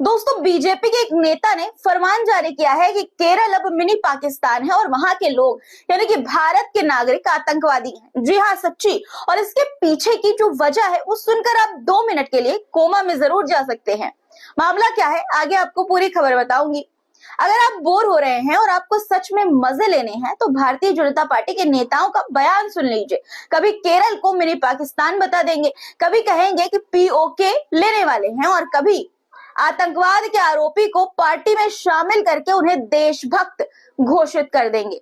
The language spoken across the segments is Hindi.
दोस्तों, बीजेपी के एक नेता ने फरमान जारी किया है कि केरल अब मिनी पाकिस्तान है और वहां के लोग यानी कि भारत के नागरिक आतंकवादी हैं। जी हाँ, सच्ची। और इसके पीछे की जो वजह है वो सुनकर आप 2 मिनट के लिए कोमा में जरूर जा सकते हैं। मामला क्या है, आगे आपको पूरी खबर बताऊंगी। अगर आप बोर हो रहे हैं और आपको सच में मजे लेने हैं तो भारतीय जनता पार्टी के नेताओं का बयान सुन लीजिए। कभी केरल को मिनी पाकिस्तान बता देंगे, कभी कहेंगे कि पीओके लेने वाले हैं और कभी आतंकवाद के आरोपी को पार्टी में शामिल करके उन्हें देशभक्त घोषित कर देंगे।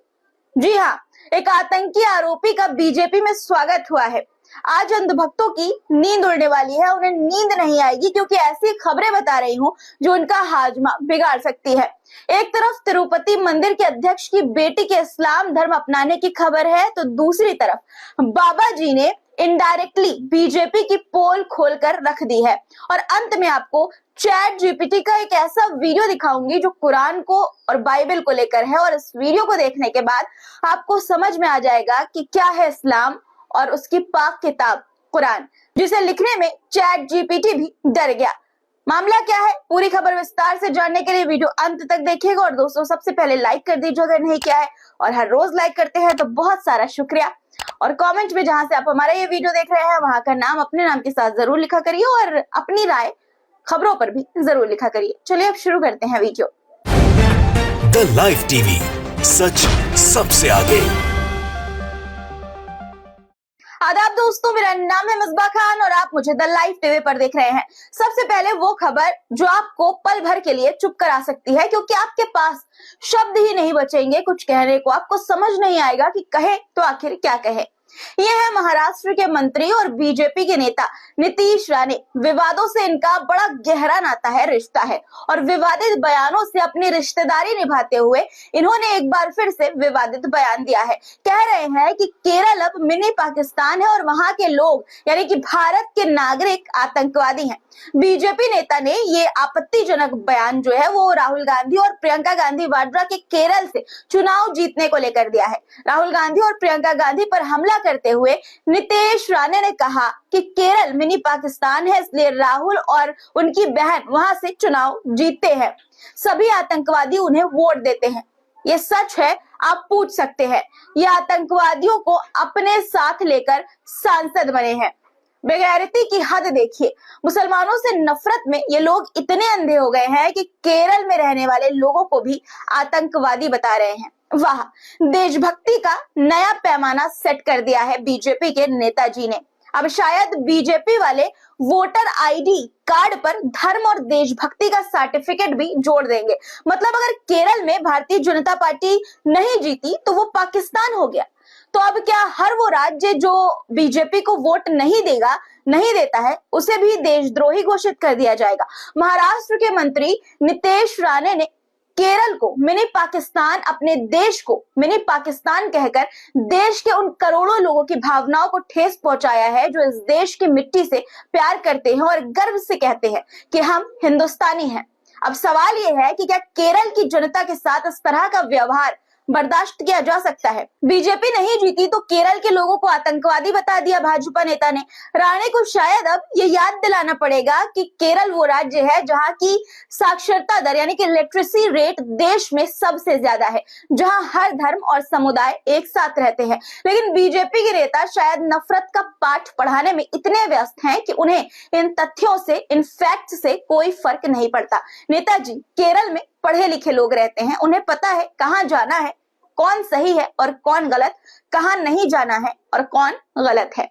जी हाँ, एक आतंकी आरोपी का बीजेपी में स्वागत हुआ है। आज अंधभक्तों की नींद उड़ने वाली है, उन्हें नींद नहीं आएगी क्योंकि ऐसी खबरें बता रही हूँ जो उनका हाजमा बिगाड़ सकती है। एक तरफ तिरुपति मंदिर के अध्यक्ष की बेटी के इस्लाम धर्म अपनाने की खबर है तो दूसरी तरफ बाबा जी ने इनडायरेक्टली बीजेपी की पोल खोलकर रख दी है। और अंत में आपको चैट जीपीटी का एक ऐसा वीडियो दिखाऊंगी जो कुरान को और बाइबल को लेकर है, और इस वीडियो को देखने के बाद आपको समझ में आ जाएगा कि क्या है इस्लाम और उसकी पाक किताब कुरान, जिसे लिखने में चैट जीपीटी भी डर गया। मामला क्या है, पूरी खबर विस्तार से जानने के लिए वीडियो अंत तक देखिएगा। और दोस्तों, सबसे पहले लाइक कर दीजिए अगर नहीं किया है, और हर रोज लाइक करते हैं तो बहुत सारा शुक्रिया। और कमेंट में जहां से आप हमारा ये वीडियो देख रहे हैं वहां का नाम अपने नाम के साथ जरूर लिखा करिए और अपनी राय खबरों पर भी जरूर लिखा करिए। चलिए अब शुरू करते हैं वीडियो। द लाइव टीवी, सच सबसे आगे। आदाब दोस्तों, मेरा नाम है मिसबा खान और आप मुझे द लाइव टीवी पर देख रहे हैं। सबसे पहले वो खबर जो आपको पल भर के लिए चुप करा सकती है, क्योंकि आपके पास शब्द ही नहीं बचेंगे कुछ कहने को। आपको समझ नहीं आएगा कि कहे तो आखिर क्या कहे। ये है महाराष्ट्र के मंत्री और बीजेपी के नेता नीतीश राणे। विवादों से इनका बड़ा गहरा नाता है, रिश्ता है, और विवादित बयानों से अपनी रिश्तेदारी निभाते हुए इन्होंने एक बार फिर से विवादित बयान दिया है। कह रहे हैं कि केरल अब मिनी पाकिस्तान है और वहां के लोग यानी कि भारत के नागरिक आतंकवादी हैं। बीजेपी नेता ने ये आपत्तिजनक बयान जो है वो राहुल गांधी और प्रियंका गांधी वाड्रा के केरल से चुनाव जीतने को लेकर दिया है। राहुल गांधी और प्रियंका गांधी पर हमला करते हुए नीतीश राणे ने कहा कि केरल मिनी पाकिस्तान है, इसलिए राहुल और उनकी बहन वहां से चुनाव जीतते हैं। सभी आतंकवादी उन्हें वोट देते हैं। ये सच है, आप पूछ सकते हैं। ये आतंकवादियों को अपने साथ लेकर सांसद बने हैं। बेगैरती की हद देखिए। मुसलमानों से नफरत में ये लोग इतने अंधे हो गए हैं कि केरल में रहने वाले लोगों को भी आतंकवादी बता रहे हैं। वाह, देशभक्ति का नया पैमाना सेट कर दिया है बीजेपी के नेताजी ने। अब शायद बीजेपी वाले वोटर आईडी कार्ड पर धर्म और देशभक्ति का सर्टिफिकेट भी जोड़ देंगे। मतलब अगर केरल में भारतीय जनता पार्टी नहीं जीती तो वो पाकिस्तान हो गया। तो अब क्या हर वो राज्य जो बीजेपी को वोट नहीं देता है उसे भी देशद्रोही घोषित कर दिया जाएगा? महाराष्ट्र के मंत्री नीतीश राणे ने केरल को मिनी पाकिस्तान, अपने देश को मिनी पाकिस्तान कहकर देश के उन करोड़ों लोगों की भावनाओं को ठेस पहुंचाया है जो इस देश की मिट्टी से प्यार करते हैं और गर्व से कहते हैं कि हम हिंदुस्तानी हैं। अब सवाल यह है कि क्या केरल की जनता के साथ इस तरह का व्यवहार बर्दाश्त किया जा सकता है? बीजेपी नहीं जीती तो केरल के लोगों को आतंकवादी बता दिया भाजपा नेता ने। राणे को शायद अब ये याद दिलाना पड़ेगा कि केरल वो राज्य है जहां की साक्षरता दर यानी कि लिटरेसी रेट देश में सबसे ज्यादा है, जहां हर धर्म और समुदाय एक साथ रहते हैं। लेकिन बीजेपी के नेता शायद नफरत का पाठ पढ़ाने में इतने व्यस्त हैं कि उन्हें इन तथ्यों से, इन फैक्ट से कोई फर्क नहीं पड़ता। नेताजी केरल में पढ़े लिखे लोग रहते हैं, उन्हें पता है कहां जाना है, कौन सही है और कौन गलत, कहां नहीं जाना है और कौन गलत है।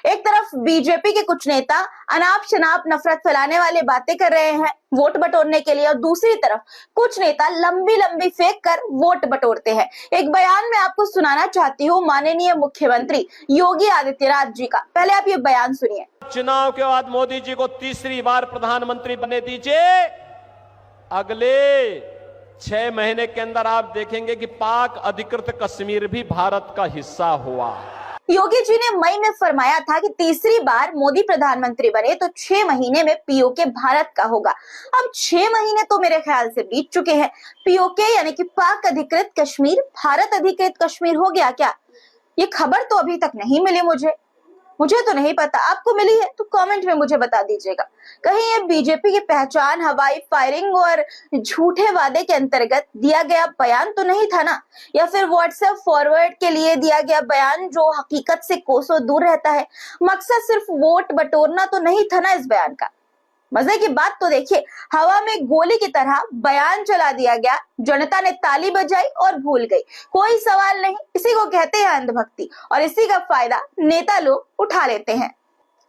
एक तरफ बीजेपी के कुछ नेता अनाप शनाप नफरत फैलाने वाले बातें कर रहे हैं वोट बटोरने के लिए, और दूसरी तरफ कुछ नेता लंबी लंबी फेंक कर वोट बटोरते हैं। एक बयान मैं आपको सुनाना चाहती हूँ माननीय मुख्यमंत्री योगी आदित्यनाथ जी का। पहले आप ये बयान सुनिए। चुनाव के बाद मोदी जी को तीसरी बार प्रधानमंत्री बनने दीजिए। अगले 6 महीने के अंदर आप देखेंगे कि पाक अधिकृत कश्मीर भी भारत का हिस्सा हुआ। योगी जी ने मई में फरमाया था कि तीसरी बार मोदी प्रधानमंत्री बने तो 6 महीने में पीओके भारत का होगा। अब 6 महीने तो मेरे ख्याल से बीत चुके हैं। पीओके यानी कि पाक अधिकृत कश्मीर भारत अधिकृत कश्मीर हो गया क्या? ये खबर तो अभी तक नहीं मिली मुझे। मुझे तो नहीं पता, आपको मिली है तो कमेंट में मुझे बता दीजिएगा। कहीं ये बीजेपी की पहचान हवाई फायरिंग और झूठे वादे के अंतर्गत दिया गया बयान तो नहीं था ना, या फिर व्हाट्सएप फॉरवर्ड के लिए दिया गया बयान जो हकीकत से कोसों दूर रहता है। मकसद सिर्फ वोट बटोरना तो नहीं था ना इस बयान का। मजे की बात तो देखिए, हवा में गोली की तरह बयान चला दिया गया, जनता ने ताली बजाई और भूल गई, कोई सवाल नहीं। इसी को कहते हैं अंधभक्ति और इसी का फायदा नेता लोग उठा लेते हैं।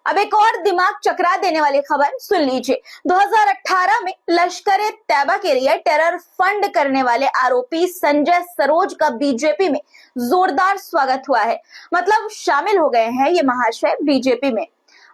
अब एक और दिमाग चकरा देने वाली खबर सुन लीजिए। 2018 में लश्कर तैयबा के लिए टेरर फंड करने वाले आरोपी संजय सरोज का बीजेपी में जोरदार स्वागत हुआ है। मतलब शामिल हो गए हैं ये महाशय बीजेपी में।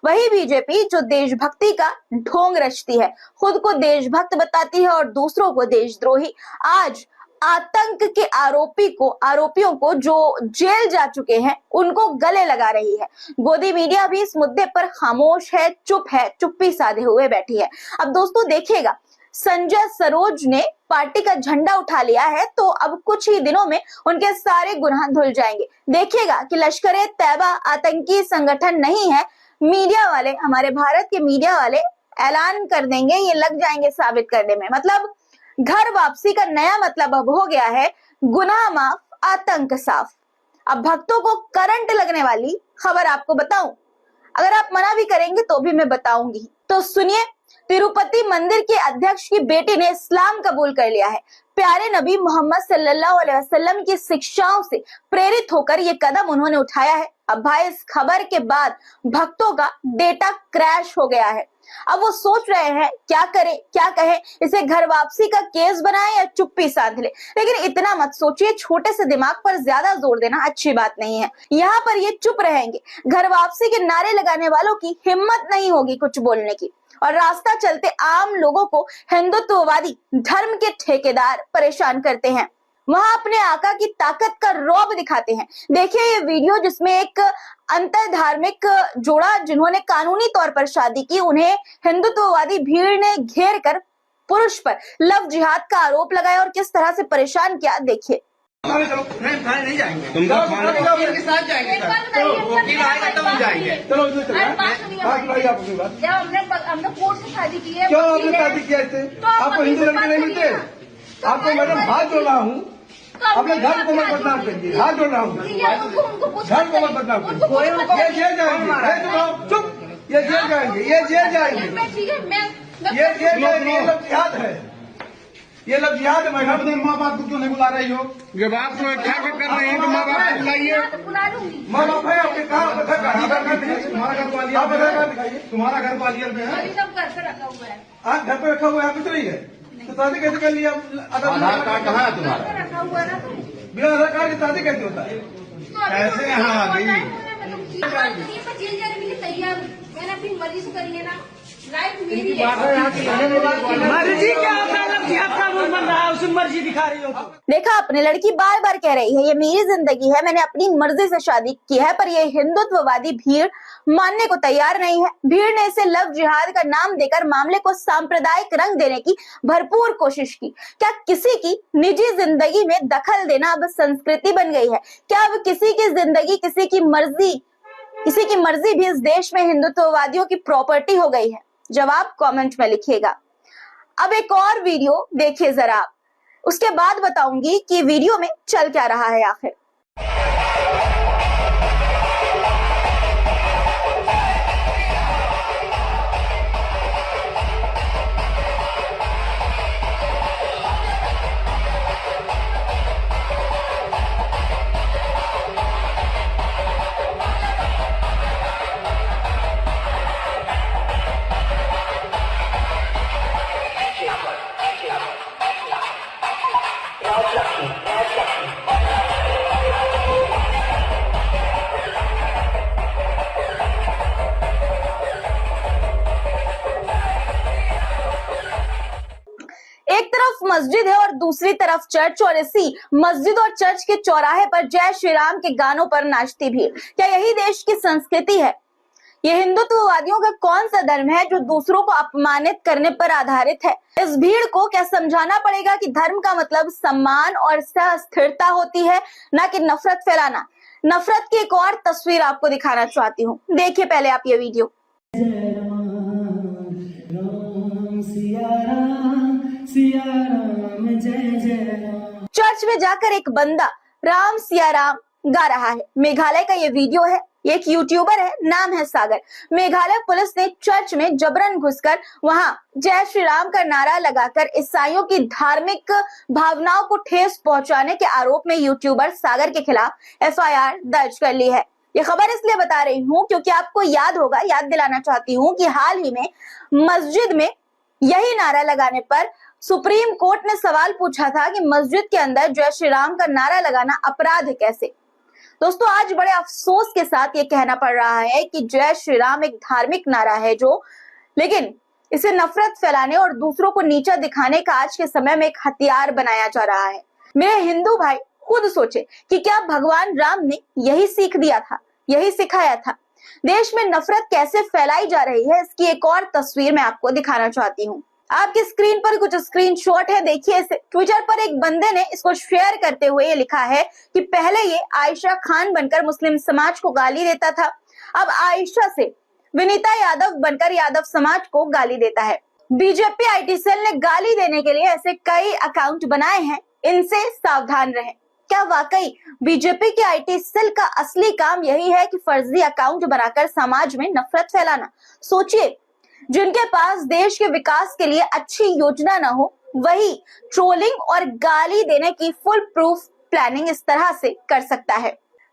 वही बीजेपी जो देशभक्ति का ढोंग रचती है, खुद को देशभक्त बताती है और दूसरों को देशद्रोही, आज आतंक के आरोपियों को जो जेल जा चुके हैं उनको गले लगा रही है। गोदी मीडिया भी इस मुद्दे पर खामोश है, चुप्पी साधे हुए बैठी है। अब दोस्तों देखिएगा, संजय सरोज ने पार्टी का झंडा उठा लिया है तो अब कुछ ही दिनों में उनके सारे गुनाह धुल जाएंगे। देखिएगा कि लश्कर तैयबा आतंकी संगठन नहीं है। मीडिया वाले, हमारे भारत के मीडिया वाले ऐलान कर देंगे, ये लग जाएंगे साबित करने में। मतलब घर वापसी का नया मतलब अब हो गया है गुनाह माफ, आतंक साफ। अब भक्तों को करंट लगने वाली खबर आपको बताऊं, अगर आप मना भी करेंगे तो भी मैं बताऊंगी। तो सुनिए, तिरुपति मंदिर के अध्यक्ष की बेटी ने इस्लाम कबूल कर लिया है। प्यारे नबी मोहम्मद सल्लल्लाहु अलैहि वसल्लम की शिक्षाओं से प्रेरित होकर ये कदम उन्होंने उठाया है। अब भाई इस खबर के बाद भक्तों का डेटा क्रैश हो गया है। अब वो सोच रहे हैं क्या करें, क्या कहें, इसे घर वापसी का केस बनाए या चुप्पी साध ले। लेकिन इतना मत सोचिए, छोटे से दिमाग पर ज्यादा जोर देना अच्छी बात नहीं है। यहाँ पर ये चुप रहेंगे, घर वापसी के नारे लगाने वालों की हिम्मत नहीं होगी कुछ बोलने की, और रास्ता चलते आम लोगों को हिंदुत्ववादी धर्म के ठेकेदार परेशान करते हैं। वहां अपने आका की ताकत का रौब दिखाते हैं। देखिए ये वीडियो जिसमें एक अंतर धार्मिक जोड़ा जिन्होंने कानूनी तौर पर शादी की, उन्हें हिंदुत्ववादी भीड़ ने घेर कर पुरुष पर लव जिहाद का आरोप लगाया और किस तरह से परेशान किया, देखिए। नहीं जाएंगे, तुम के साथ जाएंगे, वकील आएगा तब हम जाएंगे। चलो हमने कोर्ट से शादी की है। क्यों आपने शादी किया इससे? आपको हिंदू लड़के नहीं मिलते? आपको मैडम हाथ जोड़ रहा हूँ, अपने घर को मत बदनाम करिए, हाथ जोड़ रहा हूँ, घर को मत बदनाम करिए। ये जेल जाएंगे, चुप, ये जेल जाएंगे, ये जेल जाएंगे, ये जेल जाएंगे। ये लव जिहाद है, ये लव जिहाद है। मैडम अपने माँ बाप को क्यों नहीं बुला रही हो? जब आप तो क्या कर रहे हैं तो माँ बाप को बुलाइए। माँ बाप है आपके, कहाँ तुम्हारा घर ग्वालियर दिखाइए, तुम्हारा घर ग्वालियर में है, घर पे रखा हुआ है। आप घर पे रखा हुआ है, कुछ नहीं है तो शादी कैसे कर लिया? आधार कार्ड कहाँ है तुम्हारा? रखा हुआ है ना, बिना आधार कार्ड की शादी कैसे होता है? कैसे यहाँ आ गई? जेल जाने के लिए तैयार हूँ, मैंने अपनी मर्जी से करी है ना, लाइफ मेरी है। मर्जी क्या होता है? जब जिहाद कानून बन रहा है उसी मर्जी दिखा रही हो। देखा आपने, लड़की बार बार कह रही है ये मेरी जिंदगी है, मैंने अपनी मर्जी से शादी की है, पर ये हिंदुत्ववादी भीड़ मानने को तैयार नहीं है। भीड़ ने इसे लव जिहाद का नाम देकर मामले को सांप्रदायिक रंग देने की भरपूर कोशिश की। क्या किसी की निजी जिंदगी में दखल देना अब संस्कृति बन गई है? क्या अब किसी की जिंदगी, किसी की मर्जी भी इस देश में हिंदुत्ववादियों की प्रॉपर्टी हो गई है? जवाब कमेंट में लिखिएगा। अब एक और वीडियो देखिए जरा, उसके बाद बताऊंगी कि वीडियो में चल क्या रहा है आखिर। एक तरफ मस्जिद है और दूसरी तरफ चर्च, और इसी मस्जिद और चर्च के चौराहे पर जय श्री राम के गानों पर नाचती भीड़। क्या यही देश की संस्कृति है? ये हिंदुत्ववादियों का कौन सा धर्म है जो दूसरों को अपमानित करने पर आधारित है? इस भीड़ को क्या समझाना पड़ेगा कि धर्म का मतलब सम्मान और स्थिरता होती है, ना कि नफरत फैलाना? नफरत की एक और तस्वीर आपको दिखाना चाहती हूँ। देखिए पहले आप ये वीडियो। चर्च में जाकर एक बंदा राम सिया राम गा रहा है। मेघालय का ये वीडियो है। ये एक यूट्यूबर है, नाम है सागर। मेघालय पुलिस ने चर्च में जबरन घुसकर वहां जय श्री राम का नारा लगाकर ईसाइयों की धार्मिक भावनाओं को ठेस पहुंचाने के आरोप में यूट्यूबर सागर के खिलाफ एफआईआर दर्ज कर ली है। ये खबर इसलिए बता रही हूँ क्योंकि आपको याद होगा, याद दिलाना चाहती हूँ कि हाल ही में मस्जिद में यही नारा लगाने पर सुप्रीम कोर्ट ने सवाल पूछा था कि मस्जिद के अंदर जय श्री राम का नारा लगाना अपराध है कैसे। दोस्तों, आज बड़े अफसोस के साथ ये कहना पड़ रहा है कि जय श्री राम एक धार्मिक नारा है लेकिन इसे नफरत फैलाने और दूसरों को नीचा दिखाने का आज के समय में एक हथियार बनाया जा रहा है। मेरे हिंदू भाई खुद सोचे कि क्या भगवान राम ने यही सीख दिया था, यही सिखाया था। देश में नफरत कैसे फैलाई जा रही है, इसकी एक और तस्वीर मैं आपको दिखाना चाहती हूँ। आपकी स्क्रीन पर कुछ स्क्रीनशॉट है, देखिए इसे। ट्विटर पर एक बंदे ने इसको शेयर करते हुए ये लिखा है कि पहले ये आयशा खान बनकर मुस्लिम समाज को गाली देता था, अब आयशा से विनीता यादव बनकर यादव समाज को गाली देता है। बीजेपी आईटी सेल ने गाली देने के लिए ऐसे कई अकाउंट बनाए हैं, इनसे सावधान रहें। क्या वाकई बीजेपी के आईटी सेल का असली काम यही है कि फर्जी अकाउंट बनाकर समाज में नफरत फैलाना? सोचिए, जिनके पास देश के विकास के लिए अच्छी योजना न हो, वही ट्रोलिंग और गाली देने की फुल प्रूफ प्लानिंग इस तरह से कर सकता है।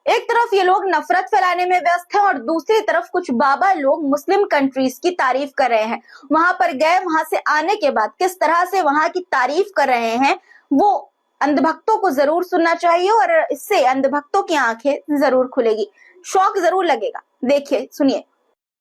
एक तरफ ये लोग नफरत फैलाने में व्यस्त हैं और दूसरी तरफ कुछ बाबा लोग मुस्लिम कंट्रीज की तारीफ कर रहे हैं। वहां पर गए, वहां से आने के बाद किस तरह से वहां की तारीफ कर रहे हैं, वो अंधभक्तों को जरूर सुनना चाहिए और इससे अंधभक्तों की आंखें जरूर खुलेगी, शौक जरूर लगेगा। देखिए, सुनिए।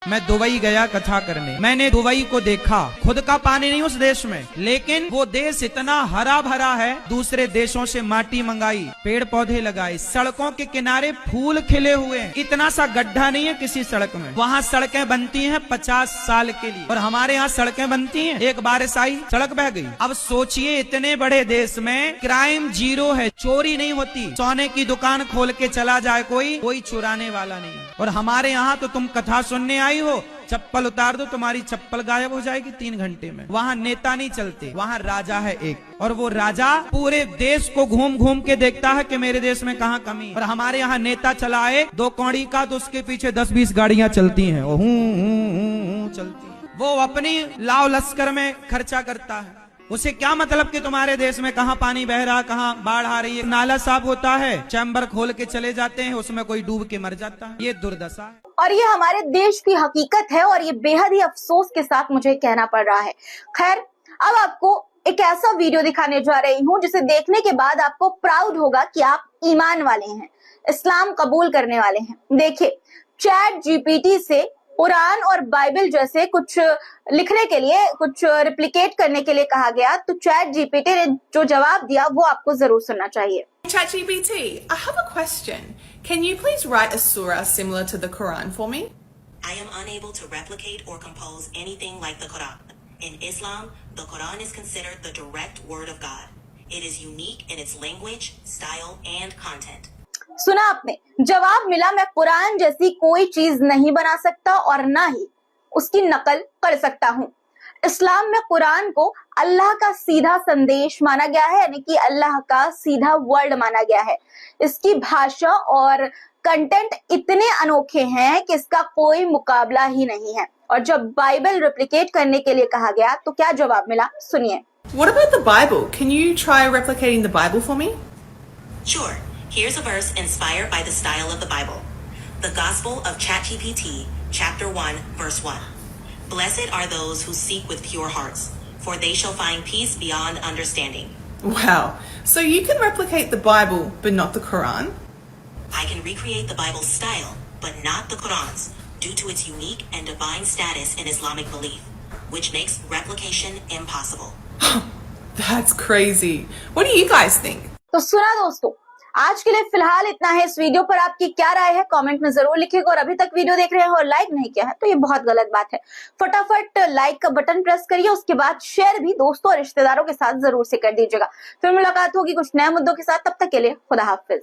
मैं दुबई गया कथा करने, मैंने दुबई को देखा। खुद का पानी नहीं उस देश में, लेकिन वो देश इतना हरा भरा है। दूसरे देशों से माटी मंगाई, पेड़ पौधे लगाए, सड़कों के किनारे फूल खिले हुए हैं। इतना सा गड्ढा नहीं है किसी सड़क में। वहाँ सड़कें बनती हैं 50 साल के लिए, और हमारे यहाँ सड़कें बनती हैं, एक बारिश आई सड़क बह गई। अब सोचिए, इतने बड़े देश में क्राइम जीरो है, चोरी नहीं होती। सोने की दुकान खोल के चला जाए कोई चुराने वाला नहीं। और हमारे यहाँ तो तुम कथा सुनने आई हो, चप्पल उतार दो, तुम्हारी चप्पल गायब हो जाएगी 3 घंटे में। वहाँ नेता नहीं चलते, वहाँ राजा है एक, और वो राजा पूरे देश को घूम घूम के देखता है कि मेरे देश में कहाँ कमी है। और हमारे यहाँ नेता चलाए 2 कौड़ी का तो उसके पीछे 10-20 गाड़ियां चलती हैं, चलती हैं। वो अपनी लाव लश्कर में खर्चा करता है। उसे क्या मतलब कि तुम्हारे देश में कहाँ पानी बह रहा, कहाँ बाढ़ आ रही है। नाला साफ होता है, चैम्बर खोल के चले जाते हैं, उसमें कोई डूब के मर जाता है। ये दुर्दशा है और ये हमारे देश की हकीकत है और ये बेहद ही अफसोस के साथ मुझे कहना पड़ रहा है। खैर, अब आपको एक ऐसा वीडियो दिखाने जा रही हूँ जिसे देखने के बाद आपको प्राउड होगा कि आप ईमान वाले हैं, इस्लाम कबूल करने वाले हैं। देखिए, चैट जीपीटी से कुरान और बाइबल जैसे कुछ लिखने के लिए, कुछ रिप्लिकेट करने के लिए कहा गया, तो चैट जीपीटी ने जो जवाब दिया वो आपको जरूर सुनना चाहिए। ChatGPT, I have a question. Can you please write a surah similar to the Quran for me? I am unable to replicate or compose anything like the Quran. In Islam, the Quran is considered the direct word of God. It is unique in its language, style, and content. सुना आपने, जवाब मिला, मैं कुरान जैसी कोई चीज नहीं बना सकता और ना ही उसकी नकल कर सकता हूँ। इस्लाम में कुरान को अल्लाह का सीधा संदेश माना गया है, यानी कि अल्लाह का सीधा वर्ड माना गया है। इसकी भाषा और कंटेंट इतने अनोखे हैं कि इसका कोई मुकाबला ही नहीं है। और जब बाइबल रेप्लिकेट करने के लिए कहा गया तो क्या जवाब मिला, सुनिए। What about the Bible? Can you try replicating the Bible for me? Sure. Here's a verse inspired by the style of the Bible. The Gospel of ChatGPT, chapter 1, verse 1. Blessed are those who seek with pure hearts, for they shall find peace beyond understanding. Wow. So you can replicate the Bible, but not the Quran? I can recreate the Bible's style, but not the Quran's, due to its unique and divine status in Islamic belief, which makes replication impossible. That's crazy. What do you guys think? तो सुना दोस्तों, आज के लिए फिलहाल इतना है। इस वीडियो पर आपकी क्या राय है कमेंट में जरूर लिखिएगा। और अभी तक वीडियो देख रहे हैं और लाइक नहीं किया है तो ये बहुत गलत बात है। फटाफट लाइक का बटन प्रेस करिए, उसके बाद शेयर भी दोस्तों और रिश्तेदारों के साथ जरूर से कर दीजिएगा। फिर मुलाकात होगी कुछ नए मुद्दों के साथ, तब तक के लिए खुदा हाफिज।